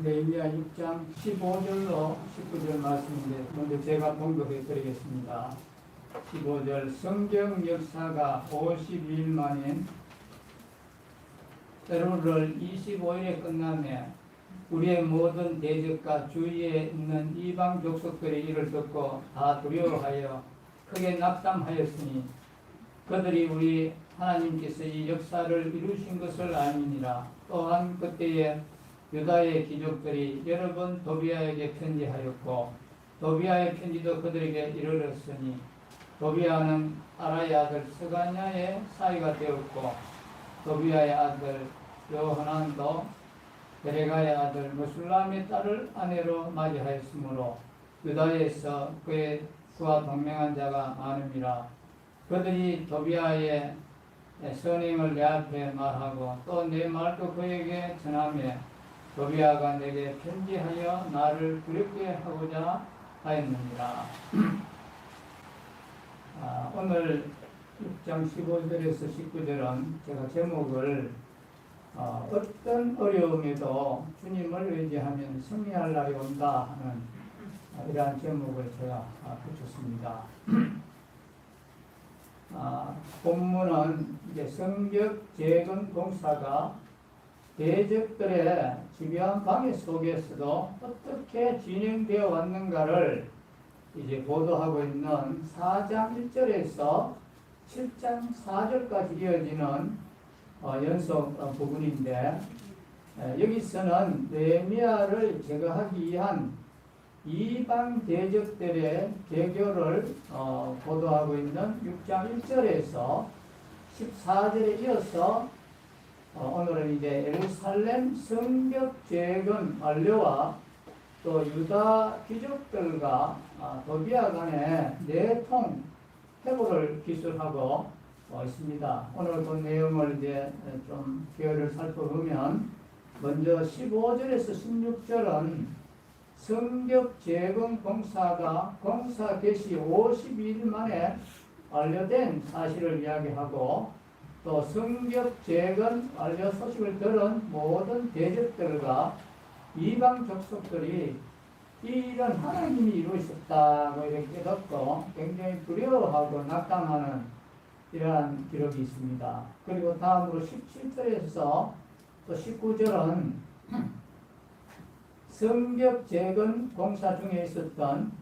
느헤미야 6장 15절로 19절 말씀인데 먼저 제가 봉독해 드리겠습니다. 15절 성경 역사가 52일 만인 에루를 25일에 끝나며 우리의 모든 대적과 주위에 있는 이방 족속들의 일을 듣고 다 두려워하여 크게 낙담하였으니 그들이 우리 하나님께서 이 역사를 이루신 것을 알미니라. 또한 그때에 유다의 귀족들이 여러 번 도비아에게 편지하였고 도비아의 편지도 그들에게 이르렀으니 도비아는 아라의 아들 스가냐의 사이가 되었고 도비아의 아들 요하난도 베레가의 아들 메술람의 딸을 아내로 맞이하였으므로 유다에서 그와 동맹한 자가 많음이라. 그들이 도비아의 선행을 내 앞에 말하고 또 내 말도 그에게 전하며 도비아가 내게 편지하여 나를 두렵게 하고자 하였느니라. 오늘 6장 15절에서 19절은 제가 제목을 어떤 어려움에도 주님을 의지하면 승리할 날이 온다 하는 이러한 제목을 제가 붙였습니다. 본문은 이제 성벽 재건 공사가 대적들의 집요한 방해 속에서도 어떻게 진행되어 왔는가를 이제 보도하고 있는 4장 1절에서 7장 4절까지 이어지는 연속 부분인데 여기서는 느헤미야를 제거하기 위한 이방 대적들의 개교를 보도하고 있는 6장 1절에서 14절에 이어서 오늘은 이제 예루살렘 성벽 재건 완료와 또 유다 귀족들과 도비아 간의 내통 회고를 기술하고 있습니다. 오늘 그 내용을 이제 좀 기회를 살펴보면 먼저 15절에서 16절은 성벽 재건 공사가 공사 개시 52일 만에 완료된 사실을 이야기하고 또 성벽 재건 완료 소식을 들은 모든 대적들과 이방 족속들이 이 일은 하나님이 이루셨다고 이렇게 듣고 굉장히 두려워하고 낙담하는 이러한 기록이 있습니다. 그리고 다음으로 17절에서 또 19절은 성벽 재건 공사 중에 있었던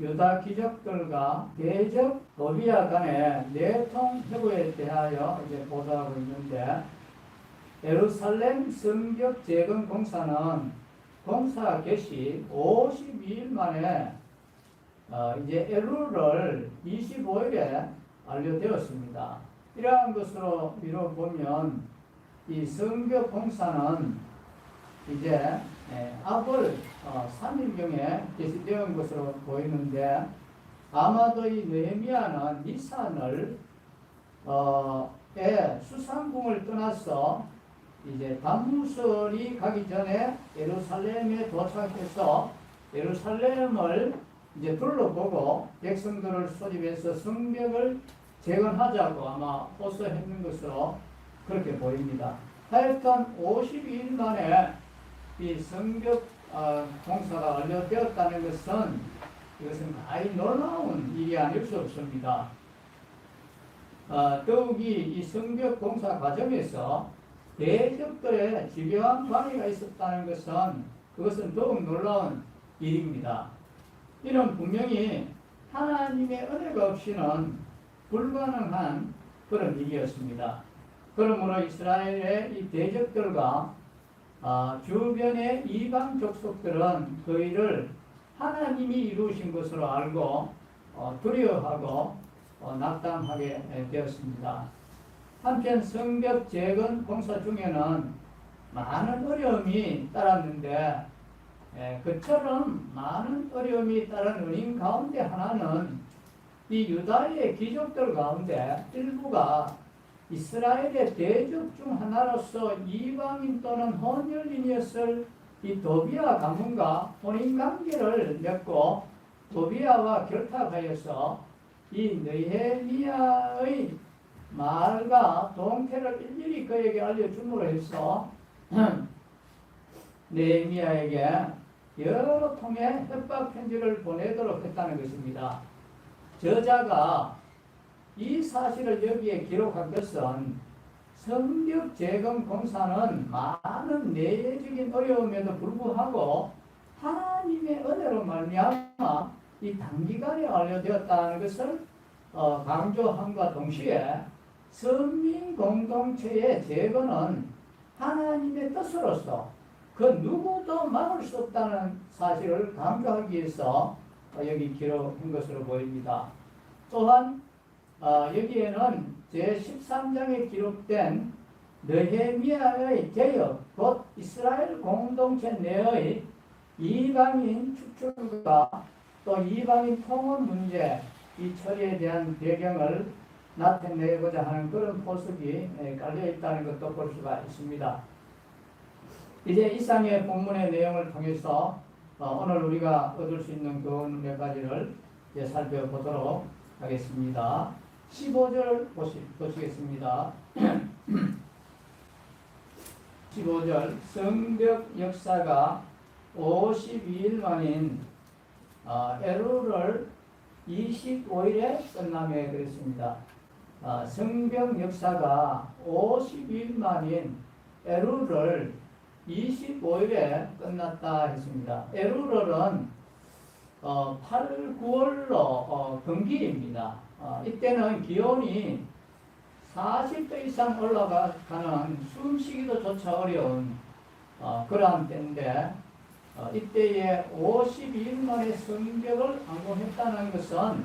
유다 귀족들과 대적 도비아 간의 내통 회고에 대하여 이제 보도하고 있는데 예루살렘 성벽 재건 공사는 공사 개시 52일 만에 이제 엘룰을 25일에 완료되었습니다. 이러한 것으로 미뤄보면 이 성벽 공사는 이제 앞을 3일경에 개시되은 것으로 보이는데 아마도 이 느헤미야는 니산을 수상궁을 떠나서 이제 단무설이 가기 전에 예루살렘에 도착해서 예루살렘을 이제 둘러보고 백성들을 소집해서 성벽을 재건하자고 아마 호소했는 것으로 그렇게 보입니다. 하여튼 52일 만에 이 성벽 공사가 완료되었다는 것은 이것은 아주 놀라운 일이 아닐 수 없습니다. 더욱이 이 성벽 공사 과정에서 대적들의 집요한 방해가 있었다는 것은 그것은 더욱 놀라운 일입니다. 이는 분명히 하나님의 은혜가 없이는 불가능한 그런 일이었습니다. 그러므로 이스라엘의 이 대적들과 주변의 이방 족속들은 그 일을 하나님이 이루신 것으로 알고 두려워하고 낙담하게 되었습니다. 한편 성벽 재건 공사 중에는 많은 어려움이 따랐는데 그처럼 많은 어려움이 따른 원인 가운데 하나는 이 유다의 귀족들 가운데 일부가 이스라엘의 대적 중 하나로서 이방인 또는 혼혈인이었을 이 도비아 가문과 혼인관계를 맺고 도비아와 결탁하여서 이 느헤미야의 말과 동태를 일일이 그에게 알려줌으로 해서 느헤미야에게 여러 통의 협박 편지를 보내도록 했다는 것입니다. 저자가 이 사실을 여기에 기록한 것은 성벽 재건 공사는 많은 내외적인 어려움에도 불구하고 하나님의 은혜로 말미암아 이 단기간에 완료되었다는 것을 강조함과 동시에 서민 공동체의 재건은 하나님의 뜻으로서 그 누구도 막을 수 없다는 사실을 강조하기 위해서 여기 기록한 것으로 보입니다. 또한 여기에는 제13장에 기록된 느헤미야의 개혁, 곧 이스라엘 공동체 내의 이방인 축출과 또 이방인 통원 문제, 이 처리에 대한 배경을 나타내고자 하는 그런 포석이 깔려 있다는 것도 볼 수가 있습니다. 이제 이상의 본문의 내용을 통해서 오늘 우리가 얻을 수 있는 교훈 몇 가지를 이제 살펴보도록 하겠습니다. 15절 보시겠습니다. 15절 성벽 역사가 52일 만인 엘룰을 25일에 끝나며 그랬습니다. 성벽 역사가 52일 만인 엘룰을 25일에 끝났다 했습니다. 엘룰은 8, 9월로 건기입니다. 이때는 기온이 40도 이상 올라가는 숨쉬기도 조차 어려운 그러한 때인데 이때에 52일 만에 성벽을 완공했다는 것은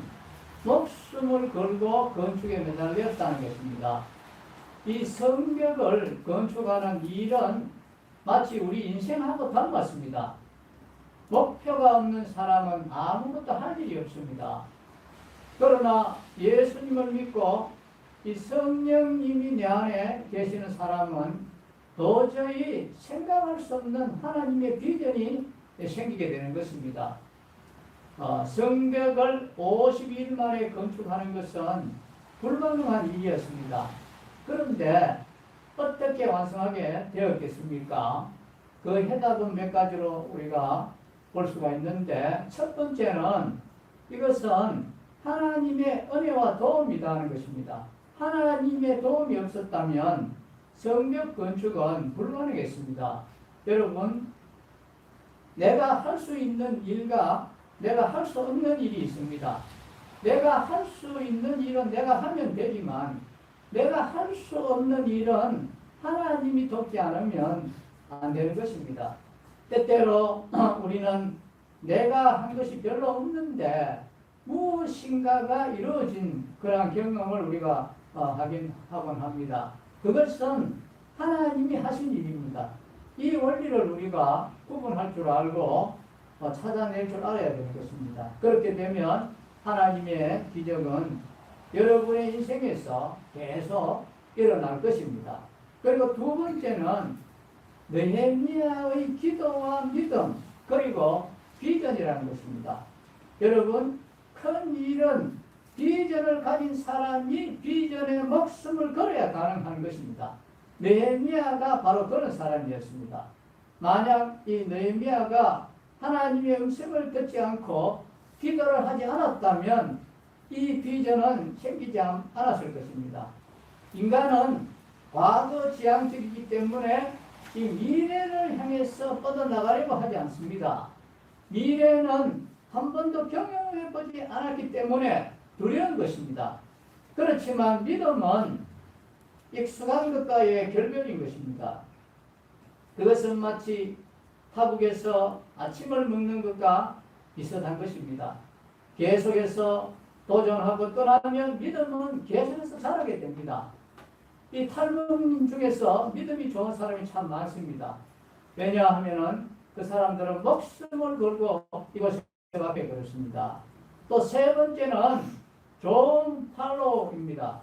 목숨을 걸고 건축에 매달렸다는 것입니다. 이 성벽을 건축하는 일은 마치 우리 인생하고 닮았습니다. 목표가 없는 사람은 아무것도 할 일이 없습니다. 그러나 예수님을 믿고 이 성령님이 내 안에 계시는 사람은 도저히 생각할 수 없는 하나님의 비전이 생기게 되는 것입니다. 성벽을 52일 만에 건축하는 것은 불가능한 일이었습니다. 그런데 어떻게 완성하게 되었겠습니까? 그 해답은 몇 가지로 우리가 볼 수가 있는데, 첫 번째는 이것은 하나님의 은혜와 도움이다 하는 것입니다. 하나님의 도움이 없었다면 성벽 건축은 불가능했습니다. 여러분, 내가 할 수 있는 일과 내가 할 수 없는 일이 있습니다. 내가 할 수 있는 일은 내가 하면 되지만 내가 할 수 없는 일은 하나님이 돕지 않으면 안 되는 것입니다. 때때로 우리는 내가 한 것이 별로 없는데 무엇인가가 이루어진 그런 경험을 우리가 하긴 하곤 합니다. 그것은 하나님이 하신 일입니다. 이 원리를 우리가 구분할 줄 알고 찾아낼 줄 알아야 되는 것입니다. 그렇게 되면 하나님의 기적은 여러분의 인생에서 계속 일어날 것입니다. 그리고 두 번째는 느헤미야의 기도와 믿음, 그리고 비전이라는 것입니다. 여러분, 큰 일은 비전을 가진 사람이 비전에 목숨을 걸어야 가능한 것입니다. 느헤미야가 바로 그런 사람이었습니다. 만약 이 느헤미야가 하나님의 음성을 듣지 않고 기도를 하지 않았다면 이 비전은 생기지 않았을 것입니다. 인간은 과거지향적이기 때문에 이 미래를 향해서 뻗어나가려고 하지 않습니다. 미래는 한 번도 경험해보지 않았기 때문에 두려운 것입니다. 그렇지만 믿음은 익숙한 것과의 결별인 것입니다. 그것은 마치 타국에서 아침을 먹는 것과 비슷한 것입니다. 계속해서 도전하고 떠나면 믿음은 계속해서 자라게 됩니다. 이 탈북민 중에서 믿음이 좋은 사람이 참 많습니다. 왜냐하면 그 사람들은 목숨을 걸고 이곳에 앞에 걸었습니다. 또 세 번째는 존 팔로우입니다.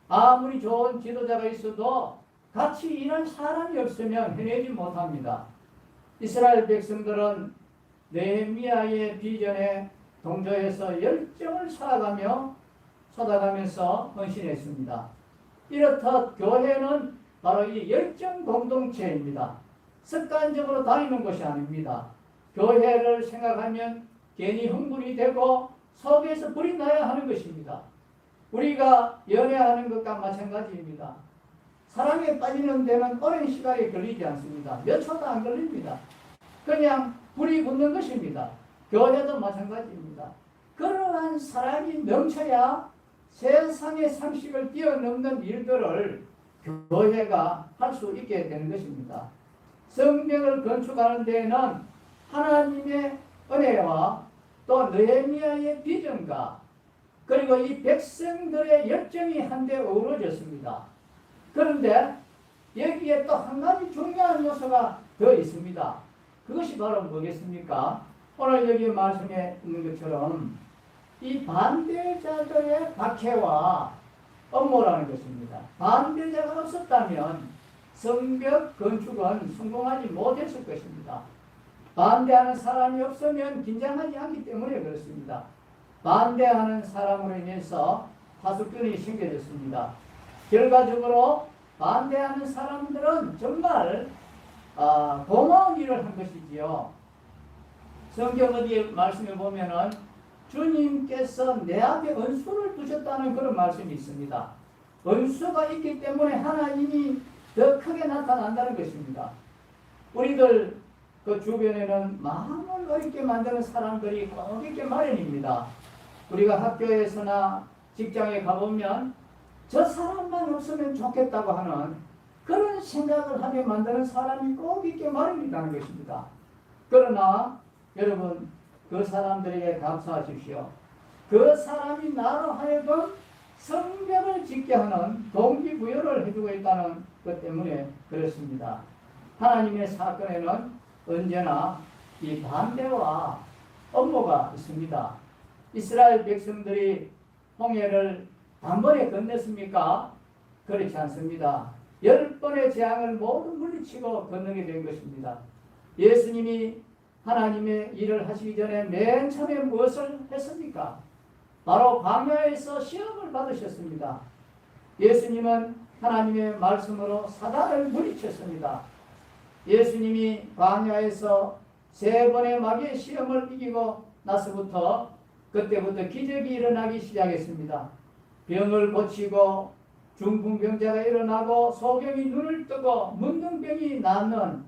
아무리 좋은 지도자가 있어도 같이 일할 사람이 없으면 해내지 못합니다. 이스라엘 백성들은 느헤미야의 비전에 동조해서 열정을 쏟아가면서 헌신했습니다. 이렇듯 교회는 바로 이 열정 공동체입니다. 습관적으로 다니는 것이 아닙니다. 교회를 생각하면 괜히 흥분이 되고 속에서 불이 나야 하는 것입니다. 우리가 연애하는 것과 마찬가지입니다. 사랑에 빠지는 데는 오랜 시간이 걸리지 않습니다. 몇 초도 안 걸립니다. 그냥 불이 붙는 것입니다. 교회도 마찬가지입니다. 그러한 사랑이 넘쳐야 세상의 상식을 뛰어넘는 일들을 교회가 할 수 있게 되는 것입니다. 성경을 건축하는 데에는 하나님의 은혜와 또 느헤미야의 비전과 그리고 이 백성들의 열정이 한데 어우러졌습니다. 그런데 여기에 또 한 가지 중요한 요소가 더 있습니다. 그것이 바로 뭐겠습니까? 오늘 여기 말씀에 있는 것처럼 이 반대자들의 박해와 업무라는 것입니다. 반대자가 없었다면 성벽 건축은 성공하지 못했을 것입니다. 반대하는 사람이 없으면 긴장하지 않기 때문에 그렇습니다. 반대하는 사람으로 인해서 파수꾼이 생겨졌습니다. 결과적으로 반대하는 사람들은 정말 고마운 일을 한 것이지요. 성경 어디에 말씀에 보면은 주님께서 내 앞에 은수를 두셨다는 그런 말씀이 있습니다. 은수가 있기 때문에 하나님이 더 크게 나타난다는 것입니다. 우리들 그 주변에는 마음을 어렵게 만드는 사람들이 꼭 있게 마련입니다. 우리가 학교에서나 직장에 가보면 저 사람만 없으면 좋겠다고 하는 그런 생각을 하게 만드는 사람이 꼭 있게 마련이라는 것입니다. 그러나 여러분 그 사람들에게 감사하십시오. 그 사람이 나로 하여금 성벽을 짓게 하는 동기부여를 해주고 있다는 것 때문에 그렇습니다. 하나님의 사건에는 언제나 이 반대와 업무가 있습니다. 이스라엘 백성들이 홍해를 단번에 건넜습니까? 그렇지 않습니다. 10번의 재앙을 모두 물리치고 건너게 된 것입니다. 예수님이 하나님의 일을 하시기 전에 맨 처음에 무엇을 했습니까? 바로 광야에서 시험을 받으셨습니다. 예수님은 하나님의 말씀으로 사단을 물리쳤습니다. 예수님이 광야에서 3번의 마귀의 시험을 이기고 나서부터 그때부터 기적이 일어나기 시작했습니다. 병을 고치고 중풍병자가 일어나고 소경이 눈을 뜨고 문둥병이 낫는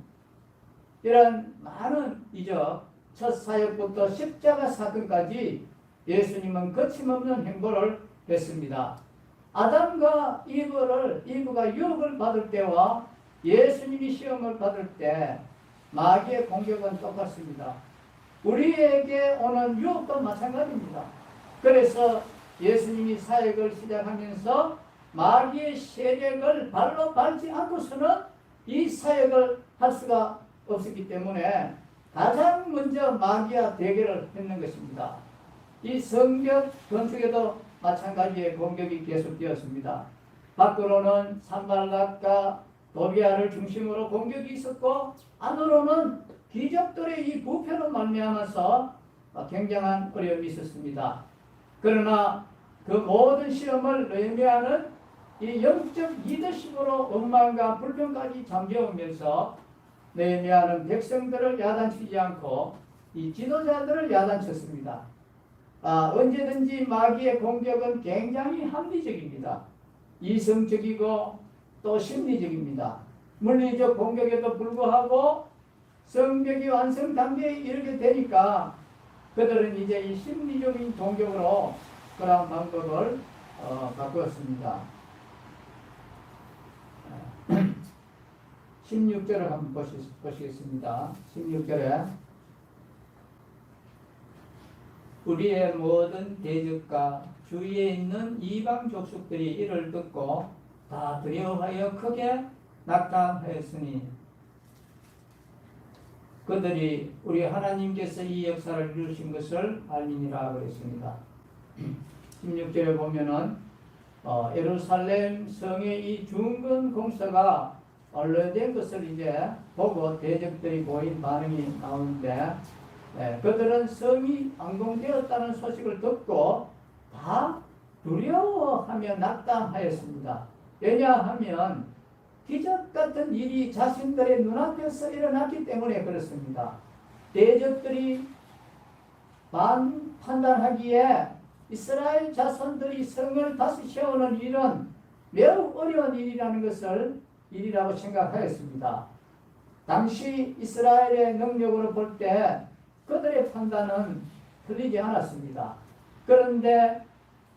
이런 많은 이적, 첫 사역부터 십자가 사건까지 예수님은 거침없는 행보를 했습니다. 아담과 이브가 유혹을 받을 때와 예수님이 시험을 받을 때 마귀의 공격은 똑같습니다. 우리에게 오는 유혹도 마찬가지입니다. 그래서 예수님이 사역을 시작하면서 마귀의 세력을 발로 밟지 않고서는 이 사역을 할 수가 없었기 때문에 가장 먼저 마귀와 대결을 했는 것입니다. 이 성벽 건축에도 마찬가지의 공격이 계속되었습니다. 밖으로는 산발락과 도비아를 중심으로 공격이 있었고 안으로는 귀족들의 이 부패로 말미암아서 굉장한 어려움이 있었습니다. 그러나 그 모든 시험을 느헤미야는 이 영적 리더십으로 원망과 불평까지 잠재우면서 느헤미야는 백성들을 야단치지 않고 이 지도자들을 야단쳤습니다. 언제든지 마귀의 공격은 굉장히 합리적입니다. 이성적이고 또 심리적입니다. 물리적 공격에도 불구하고 성벽이 완성 단계에 이르게 되니까 그들은 이제 이 심리적인 공격으로 그러한 방법을 바꾸었습니다. 16절을 한번 보시겠습니다. 16절에 우리의 모든 대적과 주위에 있는 이방 족속들이 이를 듣고 다 두려워하여 크게 낙담하였으니 그들이 우리 하나님께서 이 역사를 이루신 것을 알미니라 그랬습니다. 16절에 보면은 예루살렘 성의 이 중건 공사가 완료된 것을 이제 보고 대적들이 보인 반응이 나오는데 그들은 성이 완공되었다는 소식을 듣고 다 두려워하며 낙담하였습니다. 왜냐하면 기적 같은 일이 자신들의 눈앞에서 일어났기 때문에 그렇습니다. 대적들이 판단하기에 이스라엘 자손들이 성을 다시 세우는 일은 매우 어려운 일이라고 생각하였습니다. 당시 이스라엘의 능력으로 볼 때 그들의 판단은 틀리지 않았습니다. 그런데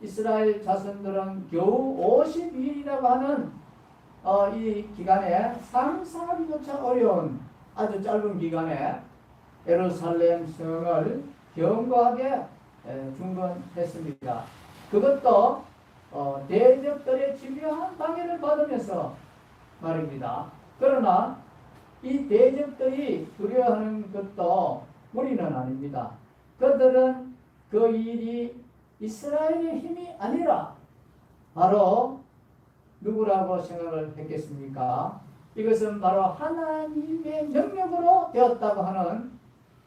이스라엘 자손들은 겨우 50일이라고 하는 이 기간에 상상하기조차 어려운 아주 짧은 기간에 예루살렘 성을 견고하게 중건했습니다. 그것도 대적들의 집요한 방해를 받으면서 말입니다. 그러나 이 대적들이 두려워하는 것도 무리는 아닙니다. 그들은 그 일이 이스라엘의 힘이 아니라 바로 누구라고 생각을 했겠습니까? 이것은 바로 하나님의 능력으로 되었다고 하는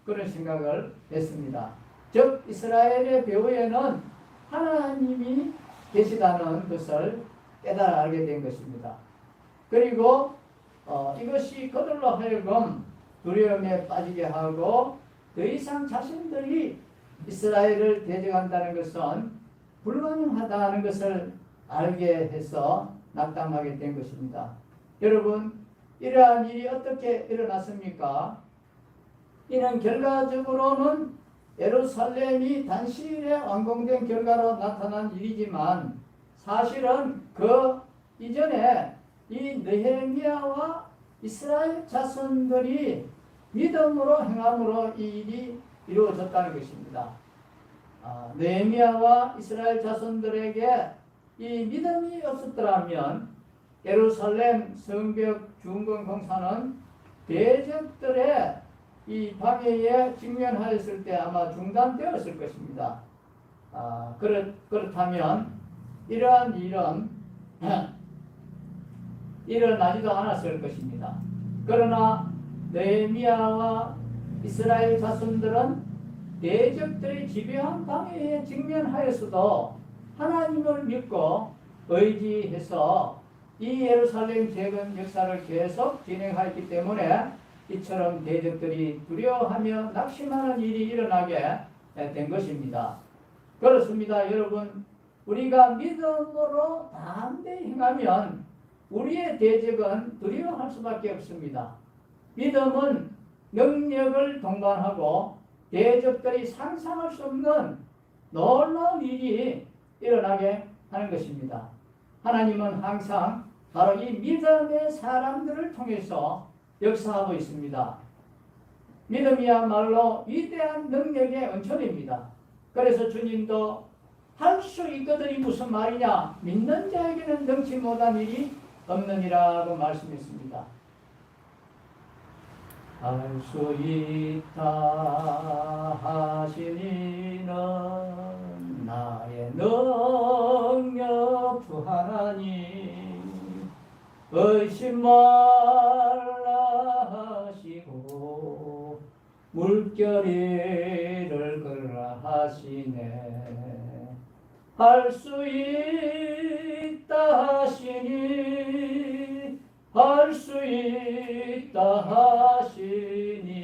그런 생각을 했습니다. 즉 이스라엘의 배후에는 하나님이 계시다는 것을 깨달아 알게 된 것입니다. 그리고 이것이 그들로 하여금 두려움에 빠지게 하고 더 이상 자신들이 이스라엘을 대적한다는 것은 불가능하다는 것을 알게 해서 낙담하게 된 것입니다. 여러분, 이러한 일이 어떻게 일어났습니까? 이는 결과적으로는 예루살렘이 단시일에 완공된 결과로 나타난 일이지만 사실은 그 이전에 이 느헤미야와 이스라엘 자손들이 믿음으로 행함으로 이 일이 이루어졌다는 것입니다. 느헤미야와 이스라엘 자손들에게 이 믿음이 없었더라면 예루살렘 성벽 중건 공사는 대적들의 이 방해에 직면하였을 때 아마 중단되었을 것입니다. 그렇다면 이러한 일은 일어나지도 않았을 것입니다. 그러나 느헤미야와 이스라엘 자손들은 대적들의 집요한 방해에 직면하였어도 하나님을 믿고 의지해서 이 예루살렘 재건 역사를 계속 진행하였기 때문에 이처럼 대적들이 두려워하며 낙심하는 일이 일어나게 된 것입니다. 그렇습니다. 여러분, 우리가 믿음으로 담대히 행하면 우리의 대적은 두려워할 수밖에 없습니다. 믿음은 능력을 동반하고 대적들이 상상할 수 없는 놀라운 일이 일어나게 하는 것입니다. 하나님은 항상 바로 이 믿음의 사람들을 통해서 역사하고 있습니다. 믿음이야말로 위대한 능력의 은총입니다. 그래서 주님도 할 수 있거든이 무슨 말이냐? 믿는 자에게는 능치 못한 일이 없느니라고 말씀했습니다. 할 수 있다 하시니는 나의 능력 주 하나님 의심 말라 하시고 물결이를 걸으라 하시네. 할 수 있다 하시니 할 수 있다 하시니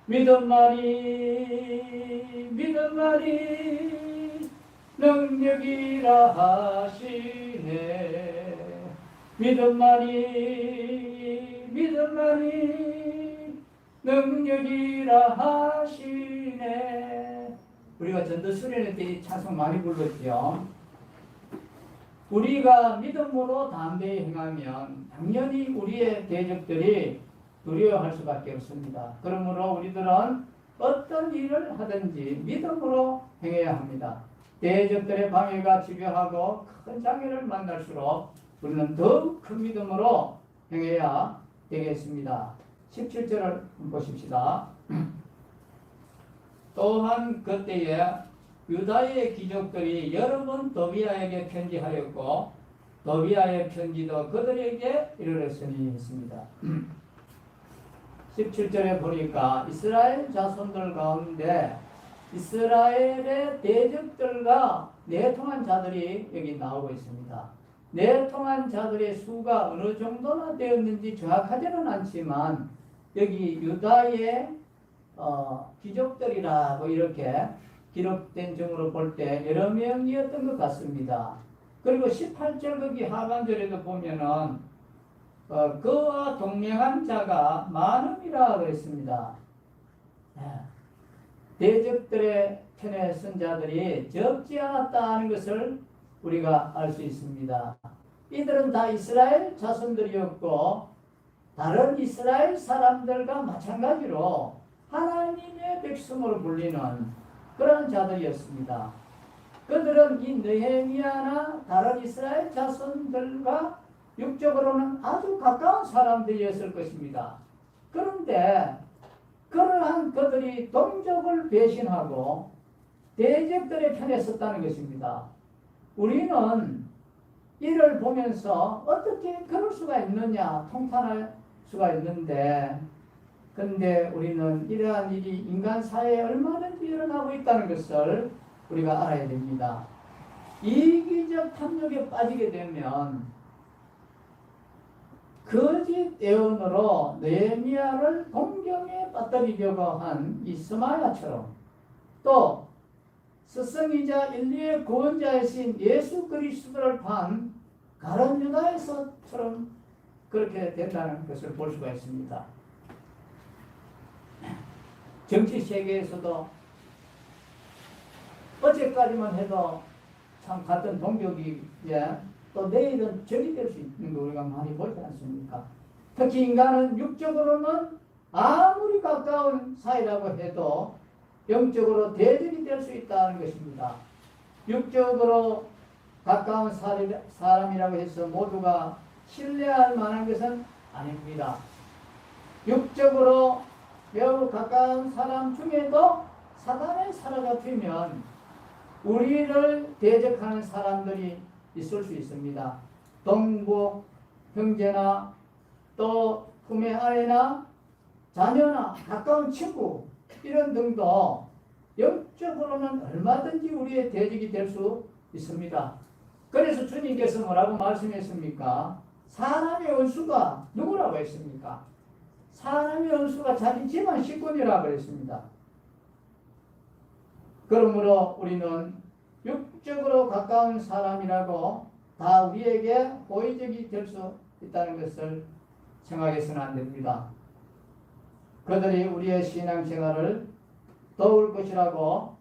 믿음만이 능력이라 하시네. 믿음만이 능력이라 하시네. 우리가 전도 수련회 때 이 찬송 많이 불렀죠. 우리가 믿음으로 담대히 행하면 당연히 우리의 대적들이 두려워할 수밖에 없습니다. 그러므로 우리들은 어떤 일을 하든지 믿음으로 행해야 합니다. 대적들의 방해가 집요하고 큰 장애를 만날수록 우리는 더욱 큰 믿음으로 행해야 되겠습니다. 17절을 보십시다. 또한 그때에 유다의 귀족들이 여러 번 도비아에게 편지하였고 도비아의 편지도 그들에게 이르렀으니 했습니다. 17절에 보니까 이스라엘 자손들 가운데 이스라엘의 대적들과 내통한 자들이 여기 나오고 있습니다. 내통한 자들의 수가 어느 정도나 되었는지 정확하지는 않지만 여기 유다의 귀족들이라고 이렇게 기록된 점으로 볼 때 여러 명이었던 것 같습니다. 그리고 18절 거기 하반절에도 보면은 그와 동맹한 자가 많음이라 그랬습니다. 대적들의 편에 선 자들이 적지 않았다는 것을 우리가 알 수 있습니다. 이들은 다 이스라엘 자손들이었고 다른 이스라엘 사람들과 마찬가지로 하나님의 백성으로 불리는 그런 자들이었습니다. 그들은 이 느헤미야나 다른 이스라엘 자손들과 육적으로는 아주 가까운 사람들이었을 것입니다. 그런데 그러한 그들이 동족을 배신하고 대적들의 편에 섰다는 것입니다. 우리는 이를 보면서 어떻게 그럴 수가 있느냐 통탄할 수가 있는데, 근데 우리는 이러한 일이 인간 사회에 얼마든지 일어나고 있다는 것을 우리가 알아야 됩니다. 이기적 탐욕에 빠지게 되면 거짓 예언으로 느헤미야를 공경에 빠뜨리려고 한 이 스마야처럼, 또 스승이자 인류의 구원자이신 예수 그리스도를 판 가룟 유다에서처럼 그렇게 된다는 것을 볼 수가 있습니다. 정치 세계에서도 어제까지만 해도 참 같은 동족이 또 내일은 적이 될 수 있는 거 우리가 많이 보지 않습니까? 특히 인간은 육적으로는 아무리 가까운 사이라고 해도 영적으로 대적이 될 수 있다는 것입니다. 육적으로 가까운 사람이라고 해서 모두가 신뢰할 만한 것은 아닙니다. 육적으로 매우 가까운 사람 중에도 사단에 사로잡히면 우리를 대적하는 사람들이 있을 수 있습니다. 동복, 형제나 또 품의 아내나 자녀나 가까운 친구 이런 등도 영적으로는 얼마든지 우리의 대적이 될 수 있습니다. 그래서 주님께서 뭐라고 말씀했습니까? 사람의 원수가 누구라고 했습니까? 사람의 원수가 자기 집안 식구니라고 했습니다. 그러므로 우리는 육적으로 가까운 사람이라고 다 우리에게 호의적이 될 수 있다는 것을 생각해서는 안 됩니다. 그들이 우리의 신앙생활을 도울 것이라고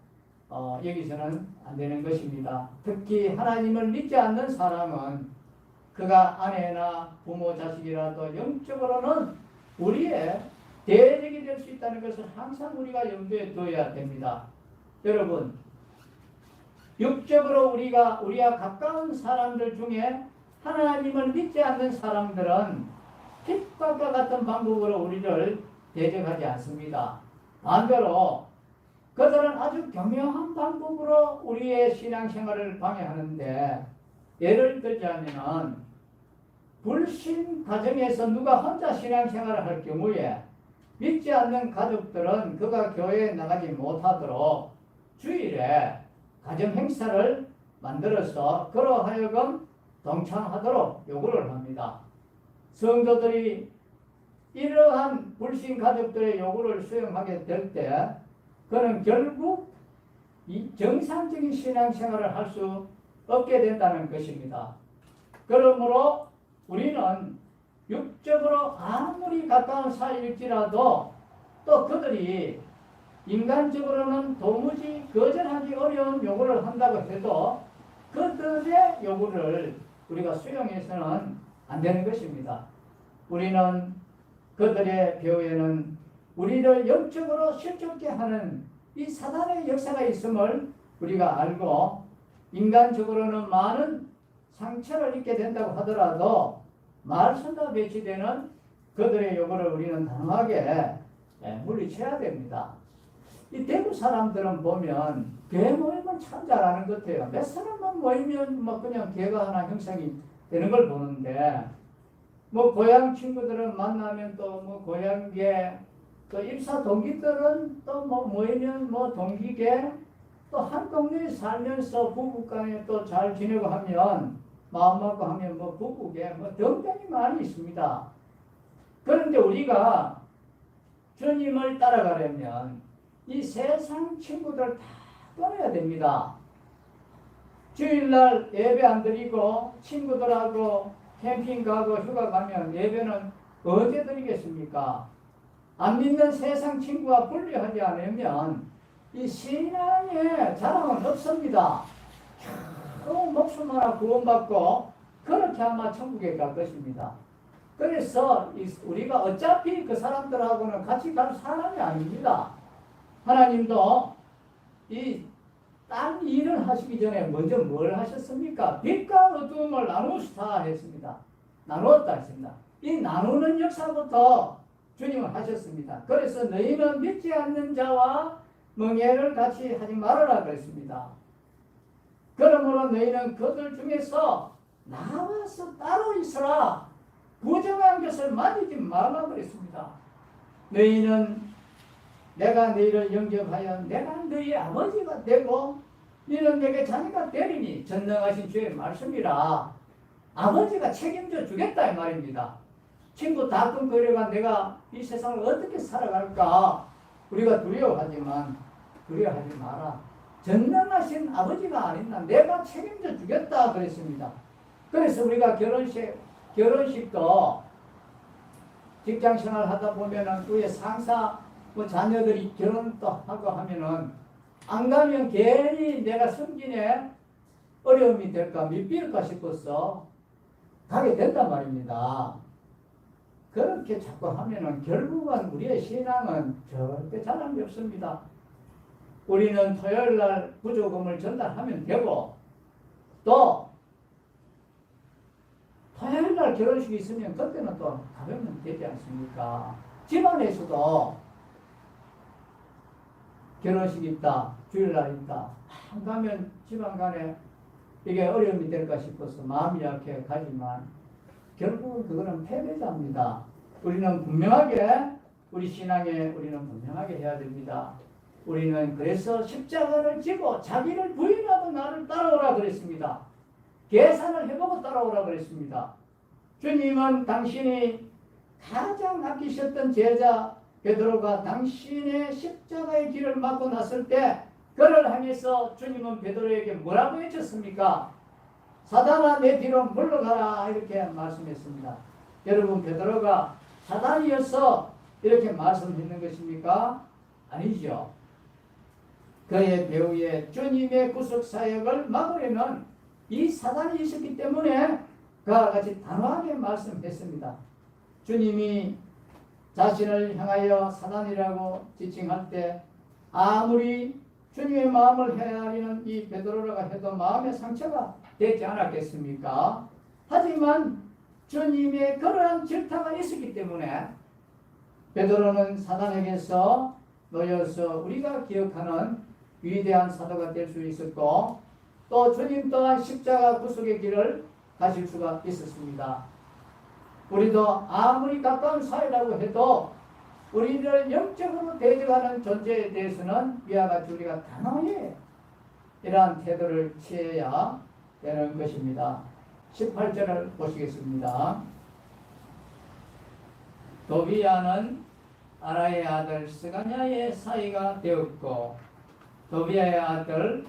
여기서는 안 되는 것입니다. 특히 하나님을 믿지 않는 사람은 그가 아내나 부모, 자식이라도 영적으로는 우리의 대적이 될 수 있다는 것을 항상 우리가 염두에 두어야 됩니다. 여러분, 육적으로 우리와 가까운 사람들 중에 하나님을 믿지 않는 사람들은 핍박과 같은 방법으로 우리를 대적하지 않습니다. 반대로 그들은 아주 교묘한 방법으로 우리의 신앙생활을 방해하는데, 예를 들자면 불신 가정에서 누가 혼자 신앙생활을 할 경우에 믿지 않는 가족들은 그가 교회에 나가지 못하도록 주일에 가정 행사를 만들어서 그러하여금 동참하도록 요구를 합니다. 성도들이 이러한 불신 가족들의 요구를 수용하게 될 때 그는 결국 이 정상적인 신앙생활을 할 수 없게 된다는 것입니다. 그러므로 우리는 육적으로 아무리 가까운 사이일지라도 또 그들이 인간적으로는 도무지 거절하기 어려운 요구를 한다고 해도 그들의 요구를 우리가 수용해서는 안 되는 것입니다. 우리는 그들의 배후에는 우리를 영적으로 실족케 하는 이 사단의 역사가 있음을 우리가 알고, 인간적으로는 많은 상처를 입게 된다고 하더라도 말씀과 배치되는 그들의 요구를 우리는 단호하게 물리쳐야 됩니다. 이 대구 사람들은 보면 교회 모임은 참 잘하는 것 같아요. 몇 사람만 모이면 뭐 그냥 교회가 하나 형성이 되는 걸 보는데, 뭐 고향 친구들은 만나면 또 뭐 고향계, 또 입사 동기들은 또 뭐 모이면 뭐 동기계, 또 한 동네에 살면서 부부간에 또 잘 지내고 하면 마음 먹고 하면 뭐 부부게 뭐 등등이 많이 있습니다. 그런데 우리가 주님을 따라가려면 이 세상 친구들 다 떠나야 됩니다. 주일날 예배 안 드리고 친구들하고 캠핑 가고 휴가 가면 예배는 어디에 드리겠습니까? 안 믿는 세상 친구와 분리하지 않으면 이 신앙의 자랑은 없습니다. 목숨 하나 구원받고 그렇게 아마 천국에 갈 것입니다. 그래서 우리가 어차피 그 사람들하고는 같이 갈 사람이 아닙니다. 하나님도 이 딴 일을 하시기 전에 먼저 뭘 하셨습니까? 빛과 어두움을 나누시다 했습니다. 나누었다 했습니다. 이 나누는 역사부터 주님은 하셨습니다. 그래서 너희는 믿지 않는 자와 멍에를 같이 하지 말아라 그랬습니다. 그러므로 너희는 그들 중에서 나와서 따로 있어라. 부정한 것을 만지지 말라 그랬습니다. 너희는 내가 너희를 영접하여 내가 너희 아버지가 되고 너희는 내게 자녀가 되리니 전능하신 주의 말씀이라. 아버지가 책임져 주겠다 이 말입니다. 친구 다툼거려가 내가 이 세상을 어떻게 살아갈까 우리가 두려워하지만 두려워하지 마라. 전능하신 아버지가 아닌가 내가 책임져 주겠다 그랬습니다. 그래서 우리가 결혼식도 직장생활 하다 보면은 위에 상사 뭐 자녀들이 결혼도 하고 하면은 안 가면 괜히 내가 승진에 어려움이 될까 밑비일까 싶어서 가게 된단 말입니다. 그렇게 자꾸 하면은 결국은 우리의 신앙은 절대 자랑이 없습니다. 우리는 토요일날 부조금을 전달하면 되고 또 토요일날 결혼식이 있으면 그때는 또 가면 되지 않습니까? 집안에서도 결혼식이 있다, 주일날 있다. 안 가면 집안 간에 이게 어려움이 될까 싶어서 마음이 약해 가지만 결국은 그거는 패배자입니다. 우리는 분명하게 우리 신앙에 우리는 분명하게 해야 됩니다. 우리는 그래서 십자가를 지고 자기를 부인하고 나를 따라오라 그랬습니다. 계산을 해보고 따라오라 그랬습니다. 주님은 당신이 가장 아끼셨던 제자 베드로가 당신의 십자가의 길을 막고 났을 때 그를 향해서 주님은 베드로에게 뭐라고 외쳤습니까? 사단아 내 뒤로 물러가라 이렇게 말씀했습니다. 여러분 베드로가 사단이어서 이렇게 말씀했는 것입니까? 아니죠. 그의 배후에 주님의 구속사역을 막으려는 이 사단이 있었기 때문에 그와 같이 단호하게 말씀했습니다. 주님이 자신을 향하여 사단이라고 지칭할 때 아무리 주님의 마음을 헤아리는 이 베드로라고 해도 마음의 상처가 되지 않았겠습니까? 하지만 주님의 그러한 질타가 있었기 때문에 베드로는 사단에게서 놓여서 우리가 기억하는 위대한 사도가 될 수 있었고 또 주님 또한 십자가 구속의 길을 가실 수가 있었습니다. 우리도 아무리 가까운 사이라고 해도 우리를 영적으로 대적하는 존재에 대해서는 위와 같이 우리가 단호히 이러한 태도를 취해야 되는 것입니다. 18절을 보시겠습니다. 도비야는 아라의 아들 스가냐의 사이가 되었고 도비야의 아들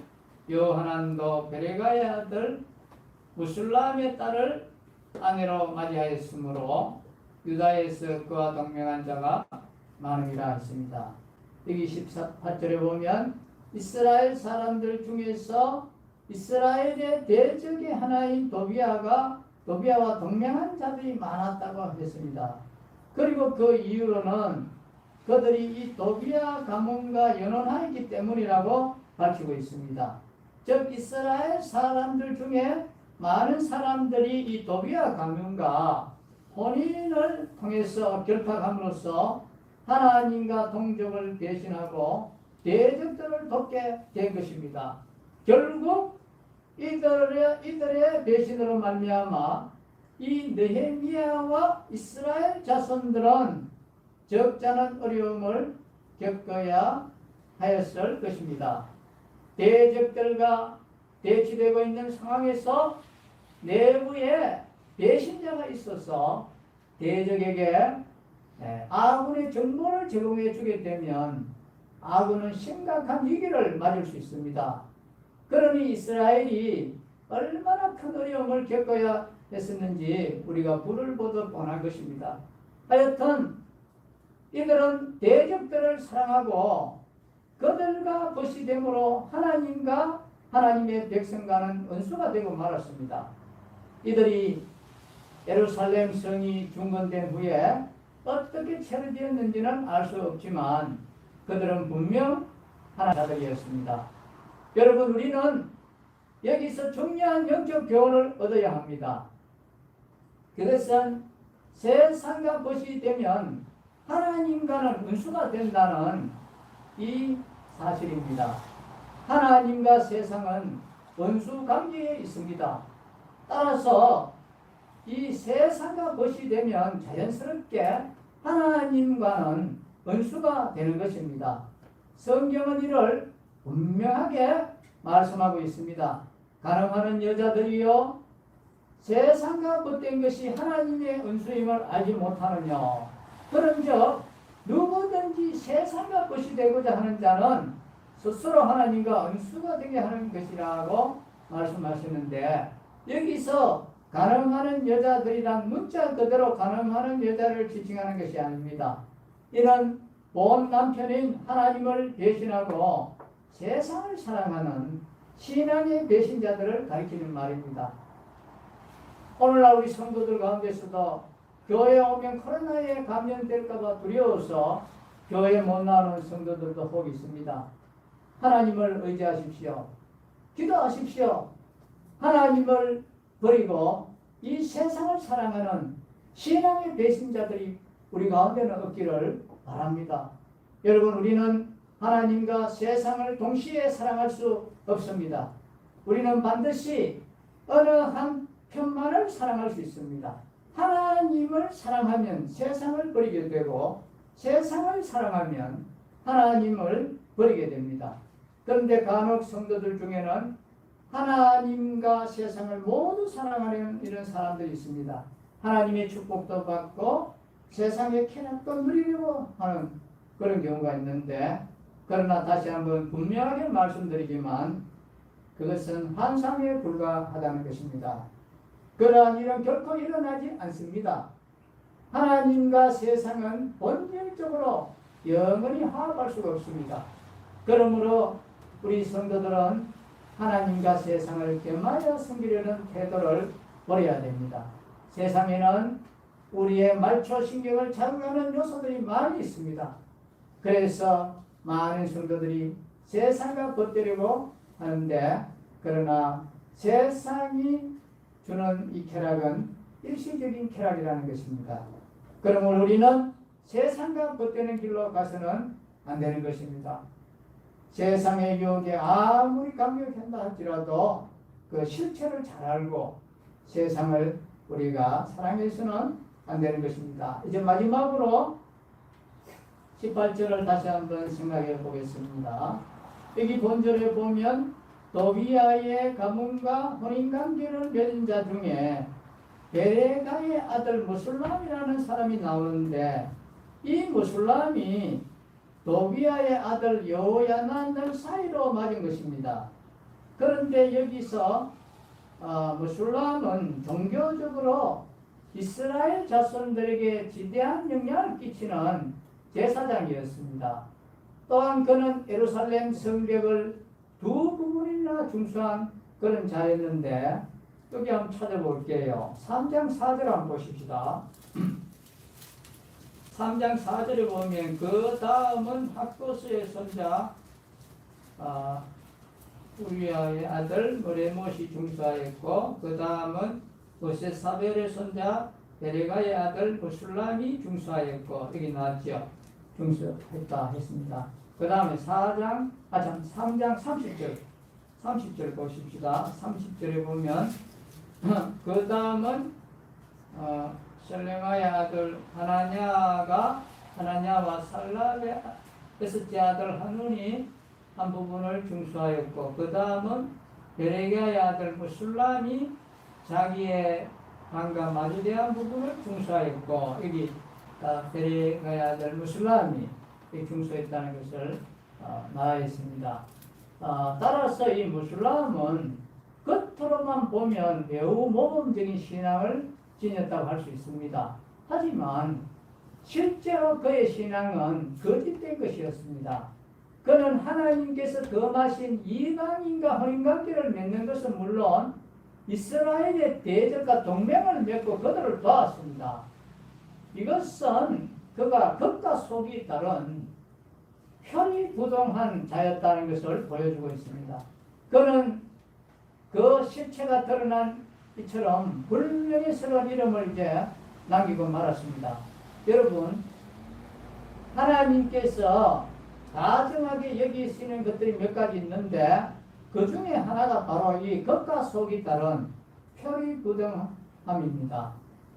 요하난도 베레가의 아들 무술람의 딸을 아내로 맞이하였으므로 유다에서 그와 동명한 자가 많음이라 했습니다. 여기 18절에 보면 이스라엘 사람들 중에서 이스라엘의 대적의 하나인 도비야와 동명한 자들이 많았다고 했습니다. 그리고 그 이유로는 그들이 이 도비야 가문과 연혼하였기 때문이라고 밝히고 있습니다. 즉 이스라엘 사람들 중에 많은 사람들이 이 도비야 가문과 혼인을 통해서 결탁함으로써 하나님과 동족을 대신하고 대적들을 돕게 된 것입니다. 결국 이들의 배신으로 말미암아 이 느헤미야와 이스라엘 자손들은 적잖은 어려움을 겪어야 하였을 것입니다. 대적들과 대치되고 있는 상황에서 내부에 배신자가 있어서 대적에게 아군의 정보를 제공해 주게 되면 아군은 심각한 위기를 맞을 수 있습니다. 그러니 이스라엘이 얼마나 큰 어려움을 겪어야 했었는지 우리가 불을 보듯 뻔한 것입니다. 하여튼 이들은 대적들을 사랑하고 그들과 벗이됨으로 하나님과 하나님의 백성과는 원수가 되고 말았습니다. 이들이 예루살렘 성이 중건된 후에 어떻게 체류되었는지는 알 수 없지만 그들은 분명 하나님이었습니다. 여러분, 우리는 여기서 중요한 영적 교훈을 얻어야 합니다. 그것은 세상과 벗이 되면 하나님과는 원수가 된다는 이 사실입니다. 하나님과 세상은 원수 관계에 있습니다. 따라서 이 세상과 벗이 되면 자연스럽게 하나님과는 원수가 되는 것입니다. 성경은 이를 분명하게 말씀하고 있습니다. 가늠하는 여자들이여 세상과 벗된 것이 하나님의 원수임을 알지 못하느냐. 그런즉 누구든지 세상과 벗이 되고자 하는 자는 스스로 하나님과 원수가 되게 하는 것이라고 말씀하시는데, 여기서 가늠하는 여자들이란 문자 그대로 가늠하는 여자를 지칭하는 것이 아닙니다. 이는 본 남편인 하나님을 배신하고 세상을 사랑하는 신앙의 배신자들을 가리키는 말입니다. 오늘날 우리 성도들 가운데서도 교회에 오면 코로나에 감염될까봐 두려워서 교회에 못 나오는 성도들도 혹 있습니다. 하나님을 의지하십시오. 기도하십시오. 하나님을 버리고 이 세상을 사랑하는 신앙의 배신자들이 우리 가운데는 없기를 바랍니다. 여러분, 우리는 하나님과 세상을 동시에 사랑할 수 없습니다. 우리는 반드시 어느 한 편만을 사랑할 수 있습니다. 하나님을 사랑하면 세상을 버리게 되고 세상을 사랑하면 하나님을 버리게 됩니다. 그런데 간혹 성도들 중에는 하나님과 세상을 모두 사랑하는 이런 사람들이 있습니다. 하나님의 축복도 받고 세상의 쾌락도 누리려고 하는 그런 경우가 있는데, 그러나 다시 한번 분명하게 말씀드리지만 그것은 환상에 불과하다는 것입니다. 그러한 일은 결코 일어나지 않습니다. 하나님과 세상은 본질적으로 영원히 화합할 수가 없습니다. 그러므로 우리 성도들은 하나님과 세상을 겸하여 섬기려는 태도를 버려야 됩니다. 세상에는 우리의 말초신경을 자극하는 요소들이 많이 있습니다. 그래서 많은 성도들이 세상과 벗되려고 하는데, 그러나 세상이 주는 이 쾌락은 일시적인 쾌락이라는 것입니다. 그러므로 우리는 세상과 벗되는 길로 가서는 안 되는 것입니다. 세상의 유혹에 아무리 감격한다 할지라도 그 실체를 잘 알고 세상을 우리가 사랑해서는 안 되는 것입니다. 이제 마지막으로 18절을 다시 한번 생각해 보겠습니다. 여기 본절에 보면 도비아의 가문과 혼인관계를 맺은 자 중에 베레가의 아들 무술람이라는 사람이 나오는데, 이 무술람이 도비아의 아들 여호야난을 사이로 맞은 것입니다. 그런데 여기서 무술람은 종교적으로 이스라엘 자손들에게 지대한 영향을 끼치는 제사장이었습니다. 또한 그는 예루살렘 성벽을 두 부분이나 중수한 그런 자였는데, 여기 한번 찾아볼게요. 3장 4절 한번 보십시다. 3장 4절에 보면 그 다음은 학고스의 손자 우리아의 아들 메레못이 중수하였고, 그 다음은 보세사벨의 손자 베레가의 아들 무술람이 중수하였고, 여기 나왔죠. 중수했다 했습니다. 그 다음에 3장 30절 보십시다. 30절에 보면 그 다음은 셀레마의 아들 하나냐와 살라의 여섯째 아들 하눈이 한 부분을 중수하였고, 그 다음은 베레가의 아들 무술람이 자기의 방과 마주대한 부분을 중수하였고 여기 데려가야 될 무슬람이 중수했다는 것을 말하였습니다. 따라서 이 무슬람은 겉으로만 보면 매우 모범적인 신앙을 지녔다고 할 수 있습니다. 하지만 실제로 그의 신앙은 거짓된 것이었습니다. 그는 하나님께서 거하신 이방인과 혼인관계를 맺는 것은 물론 이스라엘의 대적과 동맹을 맺고 그들을 도왔습니다. 이것은 그가 겉과 속이 다른 혈이부동한 자였다는 것을 보여주고 있습니다. 그는 그 실체가 드러난 이처럼 불명예스러운 이름을 이제 남기고 말았습니다. 여러분, 하나님께서 다정하게 여기시는 것들이 몇 가지 있는데 그 중에 하나가 바로 이 겉과 속이 다른 표리부동함입니다.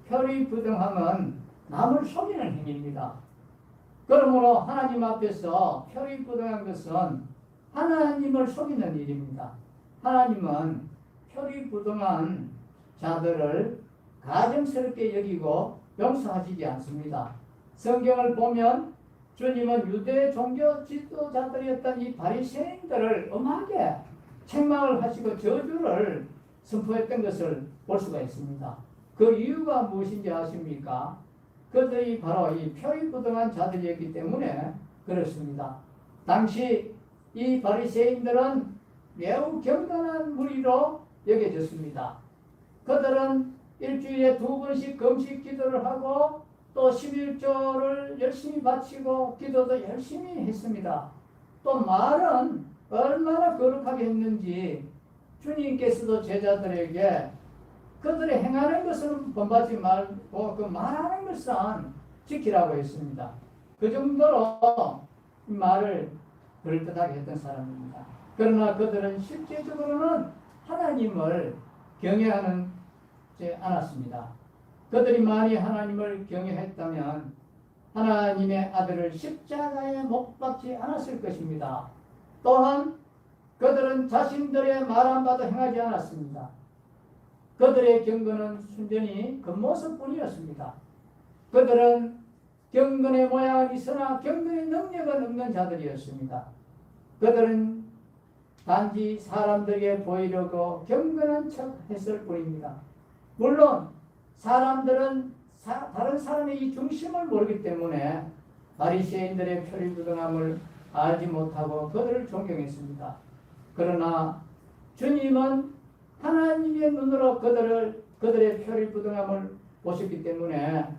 표리부동함은 남을 속이는 행위입니다. 그러므로 하나님 앞에서 표리부동한 것은 하나님을 속이는 일입니다. 하나님은 표리부동한 자들을 가증스럽게 여기고 용서하시지 않습니다. 성경을 보면 주님은 유대 종교 지도자들이었던 이 바리새인들을 엄하게 책망을 하시고 저주를 선포했던 것을 볼 수가 있습니다. 그 이유가 무엇인지 아십니까? 그들이 바로 이 표리부동한 자들이었기 때문에 그렇습니다. 당시 이 바리새인들은 매우 경건한 무리로 여겨졌습니다. 그들은 일주일에 2번씩 금식 기도를 하고 또 11조를 열심히 바치고 기도도 열심히 했습니다. 또 말은 얼마나 거룩하게 했는지 주님께서도 제자들에게 그들이 행하는 것은 본받지 말고 그 말하는 것은 지키라고 했습니다. 그 정도로 이 말을 그럴듯하게 했던 사람입니다. 그러나 그들은 실제적으로는 하나님을 경외하지 않았습니다. 그들이 많이 하나님을 경외했다면 하나님의 아들을 십자가에 못 박지 않았을 것입니다. 또한 그들은 자신들의 말 한 바도 행하지 않았습니다. 그들의 경건은 순전히 겉모습뿐이었습니다. 그들은 경건의 모양은 있으나 경건의 능력은 없는 자들이었습니다. 그들은 단지 사람들에게 보이려고 경건한 척 했을 뿐입니다. 물론 사람들은 다른 사람의 이 중심을 모르기 때문에 바리새인들의 표리부동함을 알지 못하고 그들을 존경했습니다. 그러나 주님은 하나님의 눈으로 그들의 표리부동함을 보셨기 때문에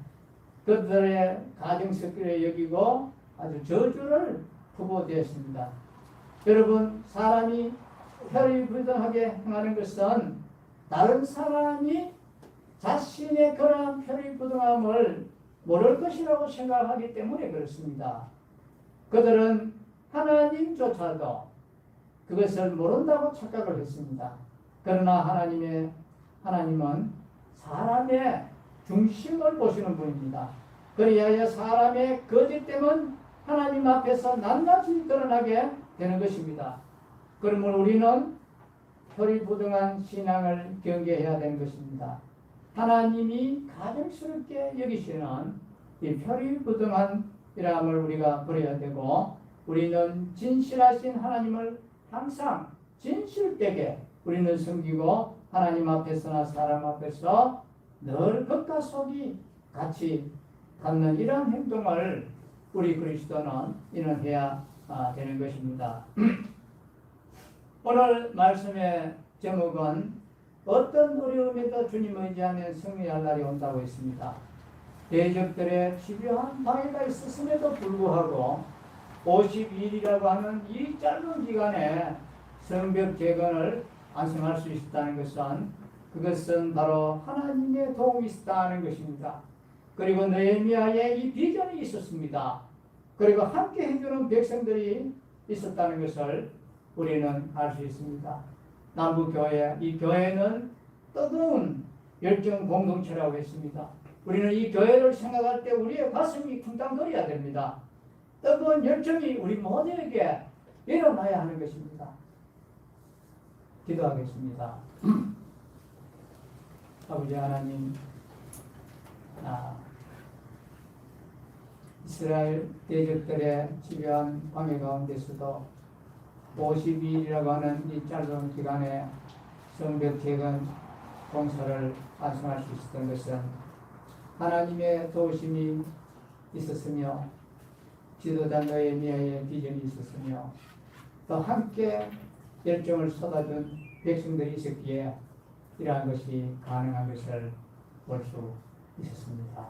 그들의 가증스럽게 여기고 아주 저주를 부보되었습니다. 여러분, 사람이 표리부동하게 행하는 것은 다른 사람이 자신의 그러한 표리부동함을 모를 것이라고 생각하기 때문에 그렇습니다. 그들은 하나님조차도 그것을 모른다고 착각을 했습니다. 그러나 하나님은 사람의 중심을 보시는 분입니다. 그리하여 사람의 거짓됨은 하나님 앞에서 낱낱이 드러나게 되는 것입니다. 그러므로 우리는 표리부동한 신앙을 경계해야 되는 것입니다. 하나님이 가증스럽게 여기시는 이 표리부동한이람을 우리가 버려야 되고 우리는 진실하신 하나님을 항상 진실되게 우리는 섬기고 하나님 앞에서나 사람 앞에서 늘 겉과 속이 같이 갖는 이러한 행동을 우리 그리스도는 해야 되는 것입니다. 오늘 말씀의 제목은 어떤 어려움에도 주님 의지하면 승리할 날이 온다고 했습니다. 대적들의 집요한 방해가 있었음에도 불구하고 52일이라고 하는 이 짧은 기간에 성벽 재건을 완성할 수 있었다는 그것은 바로 하나님의 도움이 있었다는 것입니다. 그리고 느헤미야의 이 비전이 있었습니다. 그리고 함께 해주는 백성들이 있었다는 것을 우리는 알 수 있습니다. 남북교회, 이 교회는 뜨거운 열정 공동체라고 했습니다. 우리는 이 교회를 생각할 때 우리의 가슴이 쿵당거려야 됩니다. 뜨거운 열정이 우리 모두에게 일어나야 하는 것입니다. 기도하겠습니다. 아버지 하나님, 이스라엘 대적들의 집요한 방해 가운데서도 50일이라고 하는 이 짧은 기간에 성벽재건 공사를 완성할 수 있었던 것은 하나님의 도우심이 있었으며 지도자 느헤미야의 비전이 있었으며 또 함께 열정을 쏟아준 백성들이 있었기에 이러한 것이 가능한 것을 볼 수 있었습니다.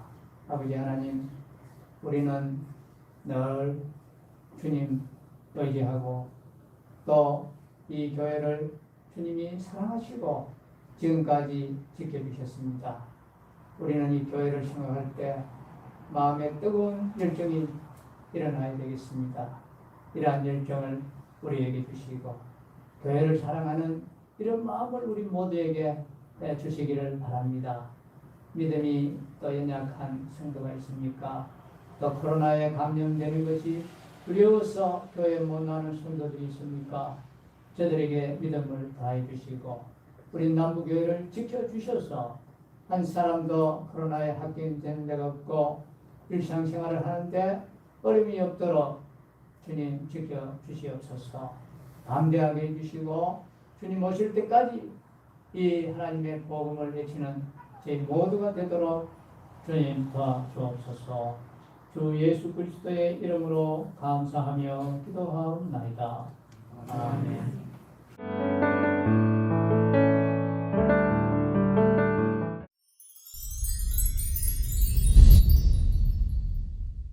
아버지 하나님, 우리는 늘 주님 의지하고 또 이 교회를 주님이 사랑하시고 지금까지 지켜주셨습니다. 우리는 이 교회를 생각할 때 마음에 뜨거운 열정이 일어나야 되겠습니다. 이러한 열정을 우리에게 주시고 교회를 사랑하는 이런 마음을 우리 모두에게 주시기를 바랍니다. 믿음이 또 연약한 성도가 있습니까? 또 코로나에 감염되는 것이 두려워서 교회 못 나오는 성도들이 있습니까? 저들에게 믿음을 더해 주시고 우리 남부교회를 지켜주셔서 한 사람도 코로나에 확진된 데가 없고 일상생활을 하는데 어려움이 없도록 주님 지켜주시옵소서. 담대하게 해주시고 주님 오실 때까지 이 하나님의 복음을 외치는 저희 모두가 되도록 주님 도와주옵소서. 주 예수 그리스도의 이름으로 감사하며 기도하옵나이다. 아멘.